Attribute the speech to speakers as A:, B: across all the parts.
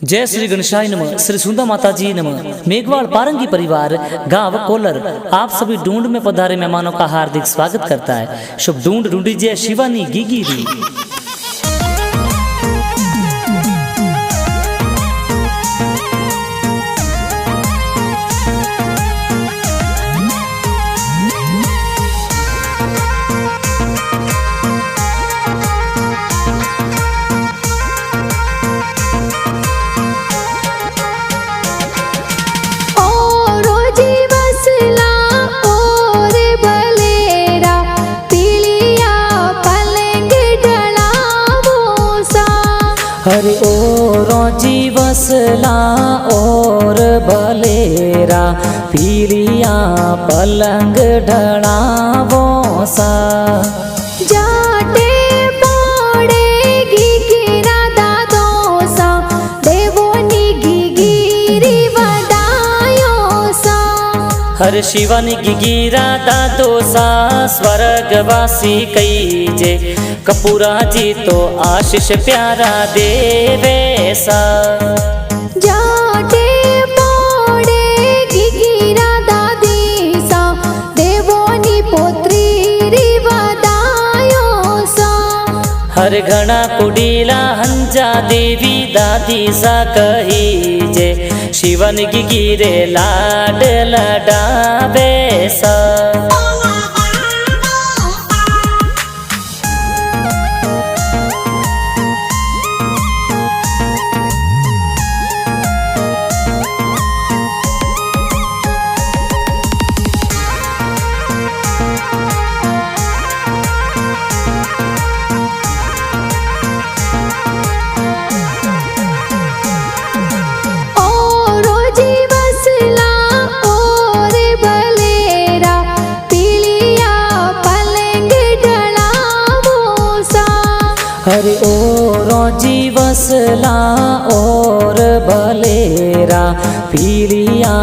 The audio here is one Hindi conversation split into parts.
A: जय श्री गणेशाय नमः। श्री सुंदर माता जी नमः। मेघवाड़ पारंगी परिवार गांव कोलर आप सभी ढूंढ में पधारे मेहमानों का हार्दिक स्वागत करता है। शुभ ढूंढ ढूंढीजिए शिवानी गिगिरी। हरे ओ रोजी वसला और भलेरा पीलिया पलंग ढड़ावो सा
B: जाटे पड़ेगी गिरा दादो सा देवोनी गिगिरी वदायो सा।
A: हर शिवानी गिगिरा दादो सा स्वर्गवासी कई जे कपूरा जी तो आशीष प्यारा देवे सा।
B: जाटे पड़ेगी गिरा दादी सा देवोनी पोत्री रिवदायो सा।
A: हर घना कुडीला हंजा देवी दादी सा कही जे शिवन गिगिरे लाड लडावे सा। हरे ओ रोजी वसला और भलेरा पीलिया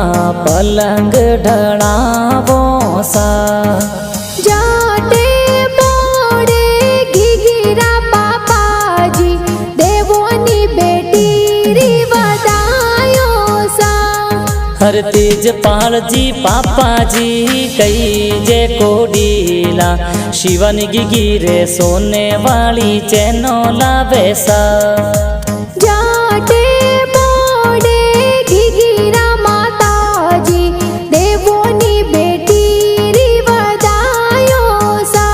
A: पलंग ढड़ावो सा।
B: जाटे पड़ेगी गिरा पापा जी देवोनी बेटी रिवदायो सा।
A: हर तेज पाल जी पापा जी कई जे कोडीला शिवन गिगिरे सोने वाली चैनो लावे सा।
B: जाटे पड़ेगी गिरा माता जी देवोनी बेटी रिवदायो सा।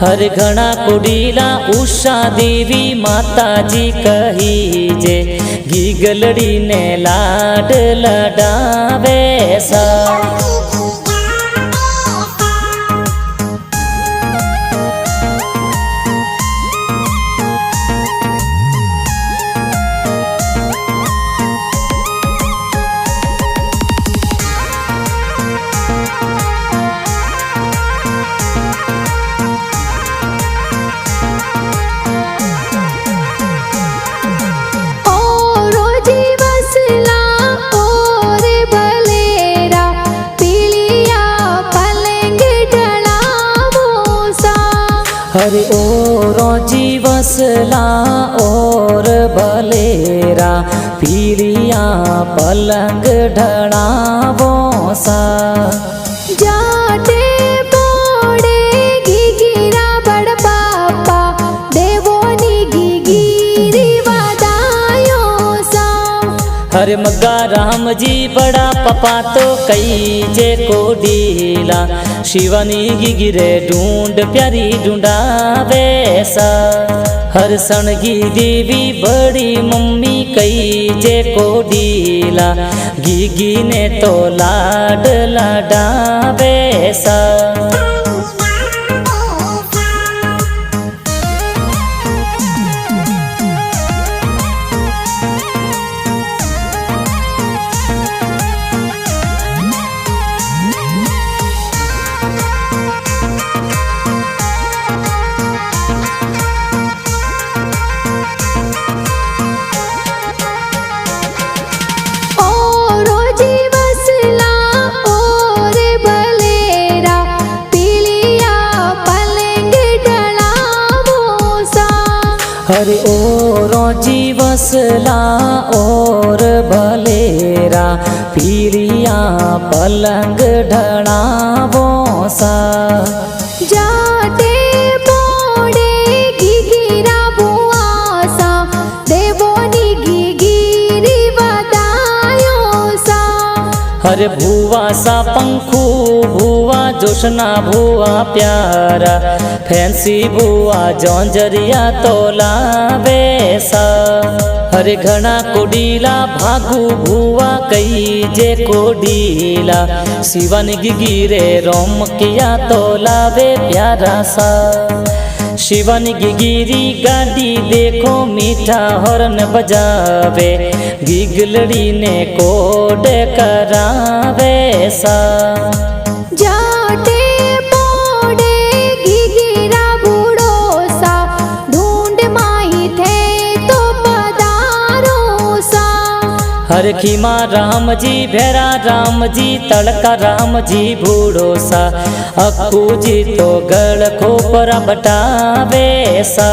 A: हर घना कुडीला उषा देवी माता जी कही जे गिगलड़ी ने लाड लडावे सा। हरे ओ रोजी वसला और भलेरा पीलिया पलंग ढड़ावो सा।
B: जाटे पड़ेगी गिरा बड़ पापा देवोनी गिगिरी वदायो सा।
A: हरे मग्गा राम जी बड़ा पपा तो कई जे कोडीला शिवानी गिगिरे ढूंढ प्यारी ढूंढावे सा। हर सणगी देवी बड़ी मम्मी कई जे कोडीला गिगी ने तो लाड लडावे सा। हरे ओ रोजी वसला ओ भलेरा पीलिया पलंग ढड़ावो सा।
B: जाटे मोड़े गिगिरा बुआसा देवोनी गिगिरी बदायो सा।
A: हरे भुआ सा पंखू भुआ जोशना भुआ प्यारा फैंसी भुआ जौंजरिया तोला बेसा। हरे घना कोडीला भागू भुआ कई जे कोडीला शिवन गिगिरे रोम किया तोला वे प्यारा सा। शिवन गिगिरी गाड़ी देखो मीठा हॉर्न बजावे गिगलड़ी ने कोड करावे सा।
B: जाटे मोड़े गिगिरा बूढ़ो सा ढूंढ माही थे तो पधारो सा।
A: हर खीमा राम जी भेरा राम जी तड़का राम जी बूढ़ो सा। अक्कू जी तो गड़ खोपरा बटावे सा।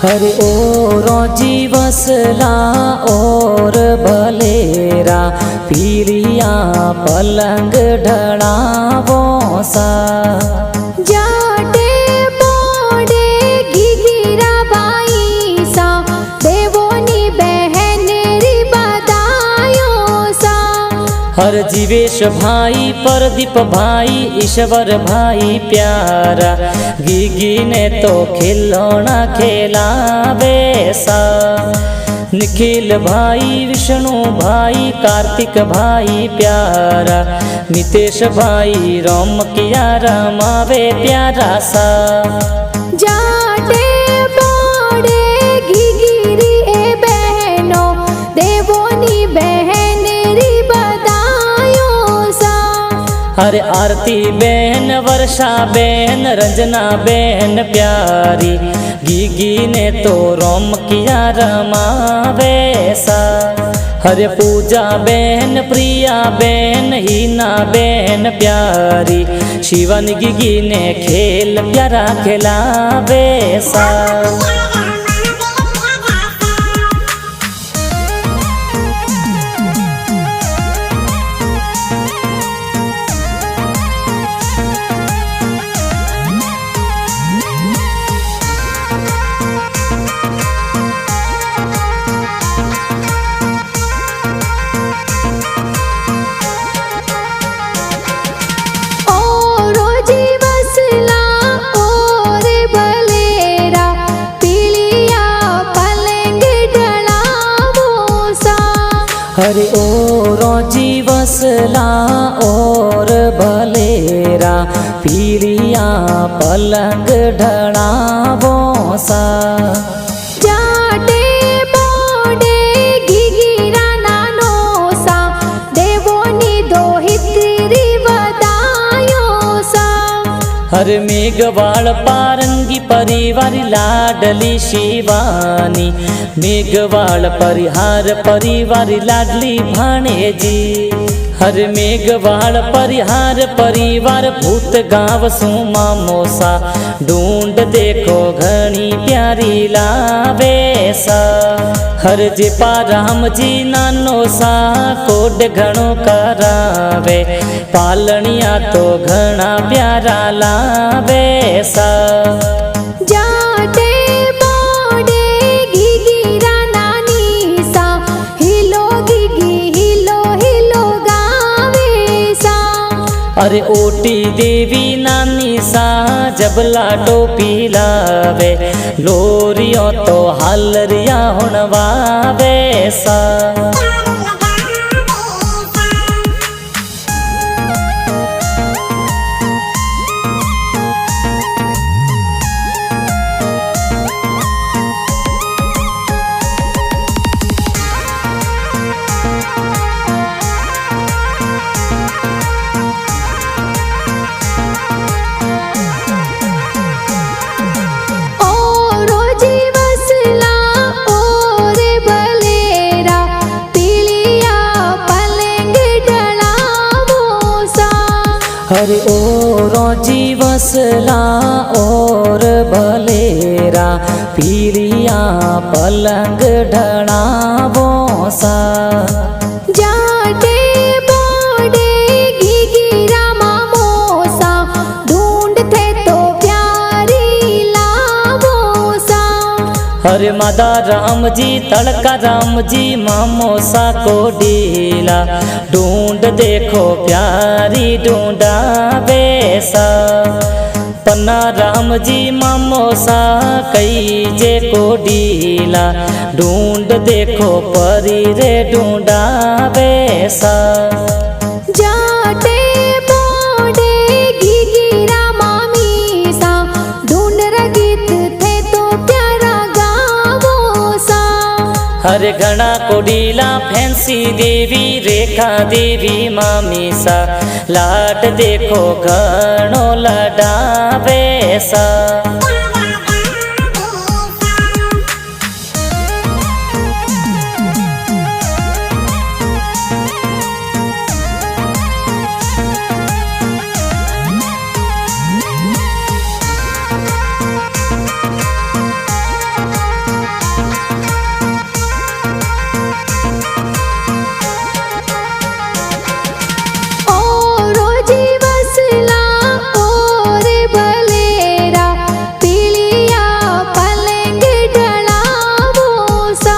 A: हरे ओरो जी वसला और भलेरा पीलिया पलंग ढड़ावो सा।
B: जाटे मोड़े गिगिरा बाई सा देवोनी बहन री बदायो सा।
A: हर जीवेश भाई परदीप भाई ईश्वर भाई प्यारा गिगी ने तो खिलौना खेलावे सा। निखिल भाई विष्णु भाई कार्तिक भाई प्यारा मितेश भाई रोम किया रमावे प्यारा सा।
B: जाटे मोड़े गिगिरी ए बहनो देवोनी बहन री बदायो सा।
A: हरे आरती बहन वर्षा बहन रंजना बहन प्यारी गिगी ने तो रोम किया रमावे सा। हरे पूजा बहन प्रिया बहन हीना बहन प्यारी शिवन गिगी ने खेल प्यारा खिलावे सा। हरे ओरो जी वसला और भलेरा पीलिया पलंग ढड़ावो सा।
B: जाटे मोड़े गिगिरा नानो सा देवोनी दोहित्री बदायो सा।
A: हर मेघवाड़ पारंगी परिवार लाडली शिवानी मेघवाड़ परिहार परिवार लाडली भाणेजी। हर मेघवाड़ परिहार परिवार भूत गाँव सुमा मोसा ढूंढ देखो घनी प्यारी लावे सा। हर जे राम जी नानो सा कोड घणो करावे पालनिया तो घना प्यारा लावे सा।
B: जाटे मोड़े गिगिरा नानी सा हिलो गिगी हिलो हिलो गावे सा।
A: अरे ओटी देवी नानी सा जबला टोपी लावे लोरियो तो हालरिया हुणवावे सा। हरे ओरो जीवसला और भलेरा पीलिया पलंग ढणावो सा
B: जाटे बोडे घिघिरा मामोसा ढूंढते तो प्यारी लावो सा।
A: हरे मादा राम जी तड़का राम जी मामोसा को डीला ढूंढ देखो प्यारी ढूंढा बेसा पन्ना राम जी मामोसा कई जे को डीला ढूंढ देखो परी रे ढूंढा बेसा।
B: जाटे बोडे घिघिरा मामीसा ढूंढ रगित थे तो प्यारा गावो सा।
A: हरे घना कोडीला फैंसी देवी रेखा देवी मामीसा लाट देखो घणो लडावेसा।
B: ओरो जीवसला और भलेरा पीलिया पलंग ढलावो सा।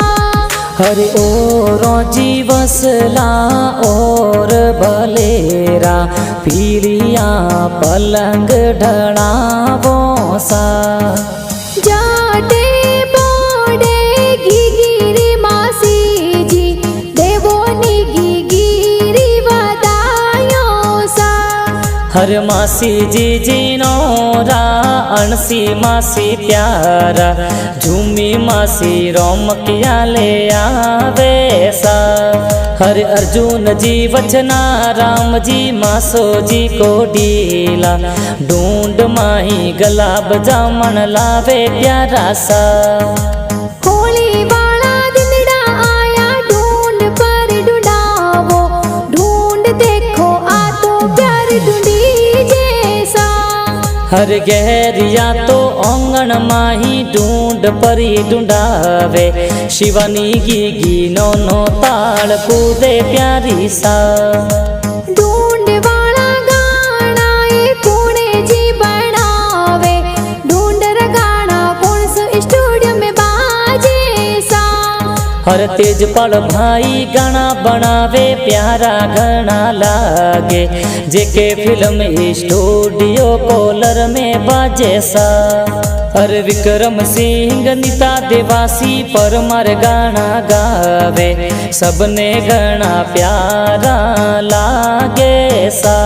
A: हरे ओरो जीवसला और भलेरा पीलिया पलंग ढणावो सा।
B: जाटे बोडे घिघिरी मासी जी देवोनी घिघिरी वदायो सा।
A: हर मासी जी जीनोरा अणसी मासी प्यारा झूमी मासी रोमकिया ले आवेसा। हर अर्जुन जी वचना राम जी मासो जी को डीला ढूंढ माही गलाब जामन लावे प्यारा सा।
B: होली वाला दिनड़ा आया ढूंढ पर ढूंढावो ढूंढ देखो आ तो प्यार ढूंढी जैसा।
A: हर गहरिया तो आंगन माही ढूंढ परी ढूंढावे शिवानी गी नो नो ताल कूदे प्यारी सा।
B: ढूंढ वाला गाना ये पुणे जी बनावे ढूंढ र गाना कौन सा स्टूडियो में बाजे सा।
A: हर तेजपाल भाई गाना बनावे प्यारा घना लागे जेके फिल्म स्टूडियो कोलर में बाजे सा। हर विक्रम सिंह नीता देवासी परमार गाना गावे सबने घना प्यारा लागे सा।